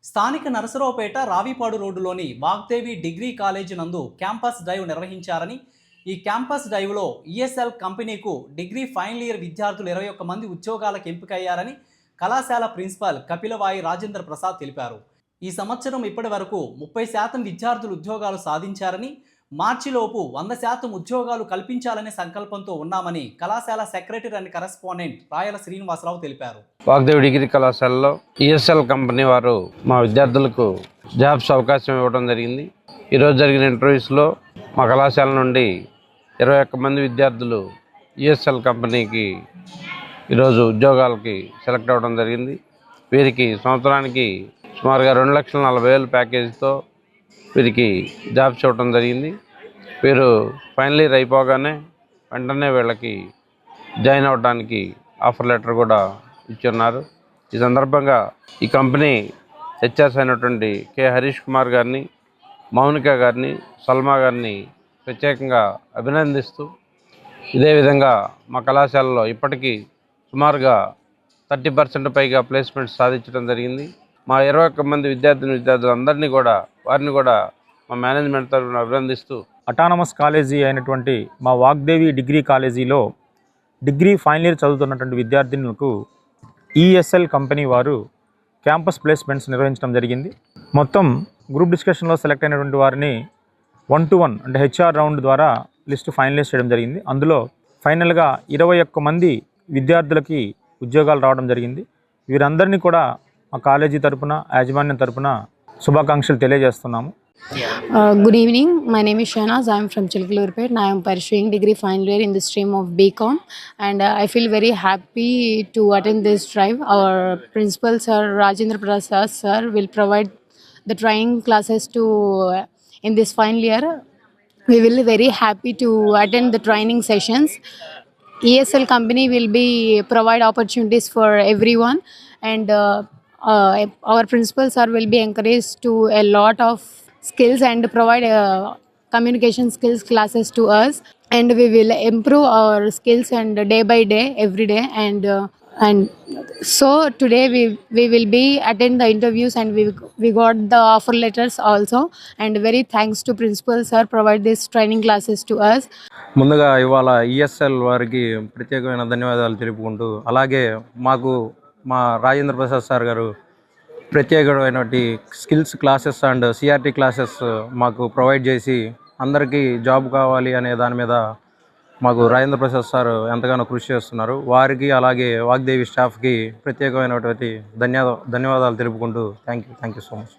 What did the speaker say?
స్థానిక నరసరావుపేట రావిపాడు రోడ్డులోని Vagdevi degree college నందు క్యాంపస్ డ్రైవ్ నిర్వహించారని, ఈ క్యాంపస్ డ్రైవ్లో ఈఎస్ఎల్ కంపెనీకు డిగ్రీ ఫైనల్ ఇయర్ విద్యార్థులు 21 మంది ఉద్యోగాలకు ఎంపికయ్యారని కళాశాల ప్రిన్సిపాల్ కపిలవాయి రాజేంద్ర ప్రసాద్ తెలిపారు. ఈ సంవత్సరం ఇప్పటి వరకు 30% విద్యార్థులు ఉద్యోగాలు సాధించారని, మార్చిలోపు 100% ఉద్యోగాలు కల్పించాలనే సంకల్పంతో ఉన్నామని కళాశాల సెక్రటరీ అండ్ కరెస్పాండెంట్ రాయల శ్రీనివాసరావు తెలిపారు. వాగ్దేవి డిగ్రీ కళాశాలలో ఈఎస్ఎల్ కంపెనీ వారు మా విద్యార్థులకు జాబ్స్ అవకాశం ఇవ్వడం జరిగింది. ఈరోజు జరిగిన ఇంటర్వ్యూస్లో మా కళాశాల నుండి 21 మంది విద్యార్థులు ఈఎస్ఎల్ కంపెనీకి ఈరోజు ఉద్యోగాలకి సెలెక్ట్ అవ్వడం జరిగింది. వీరికి సంవత్సరానికి సుమారుగా 2,40,000 ప్యాకేజీతో వీరికి జాబ్స్ ఇవ్వడం జరిగింది. వీరు ఫైనల్ ఇయర్ అయిపోగానే వెంటనే వీళ్ళకి జాయిన్ అవ్వడానికి ఆఫర్ లెటర్ కూడా ఇచ్చున్నారు. ఈ సందర్భంగా ఈ కంపెనీ హెచ్ఆర్స్ అయినటువంటి కె హరీష్ కుమార్ గారిని, మౌనిక గారిని, సల్మా గారిని ప్రత్యేకంగా అభినందిస్తూ, ఇదే విధంగా మా కళాశాలలో ఇప్పటికీ సుమారుగా 30% పైగా ప్లేస్మెంట్స్ సాధించడం జరిగింది. మా 21 మంది విద్యార్థులందరినీ కూడా వారిని కూడా మా మేనేజ్మెంట్ తరఫున అభినందిస్తూ, అటానమస్ కాలేజీ అయినటువంటి మా వాగ్దేవి డిగ్రీ కాలేజీలో డిగ్రీ ఫైనల్ ఇయర్ చదువుతున్నటువంటి విద్యార్థినులకు ఈఎస్ఎల్ కంపెనీ వారు క్యాంపస్ ప్లేస్మెంట్స్ నిర్వహించడం జరిగింది. మొత్తం గ్రూప్ డిస్కషన్లో సెలెక్ట్ అయినటువంటి వారిని 1-to-1 అంటే హెచ్ఆర్ రౌండ్ ద్వారా లిస్టు ఫైనలైజ్ చేయడం జరిగింది. అందులో ఫైనల్గా 21 మంది విద్యార్థులకి ఉద్యోగాలు రావడం జరిగింది. వీరందరినీ కూడా మా కాలేజీ తరపున, యాజమాన్యం తరపున శుభాకాంక్షలు తెలియజేస్తున్నాము. Good evening. My name is Shahnaz. I am from Chilkalurpet and I am pursuing degree final year in the stream of BCom, and I feel very happy to attend this drive. Our principal sir Rajendra Prasad sir will provide the training classes to in this final year. We will be very happy to attend the training sessions. ESL company will be provide opportunities for everyone, and our principal sir will be encouraged to a lot of skills and provide communication skills classes to us, and we will improve our skills and day by day every day, and so today we will be attend the interviews, and we got the offer letters also, and very thanks to principal sir provide this training classes to us. ముందుగా ఇవాళ ESL వారికి ప్రత్యేకమైన ధన్యవాదాలు తెలుపుకుంటూ, అలాగే మాకు మా Rajendra Prasad sir గారు ప్రత్యేకమైనటువంటి skills classes and CRT classes మాకు ప్రొవైడ్ చేసి అందరికీ జాబ్ కావాలి అనే దాని మీద మాకు రాజేంద్ర ప్రసాద్ సార్ ఎంతగానో కృషి చేస్తున్నారు. వారికి అలాగే వాగ్దేవి స్టాఫ్కి ప్రత్యేకమైనటువంటి ధన్యవాదాలు తెలుపుకుంటూ థ్యాంక్ యూ సో మచ్.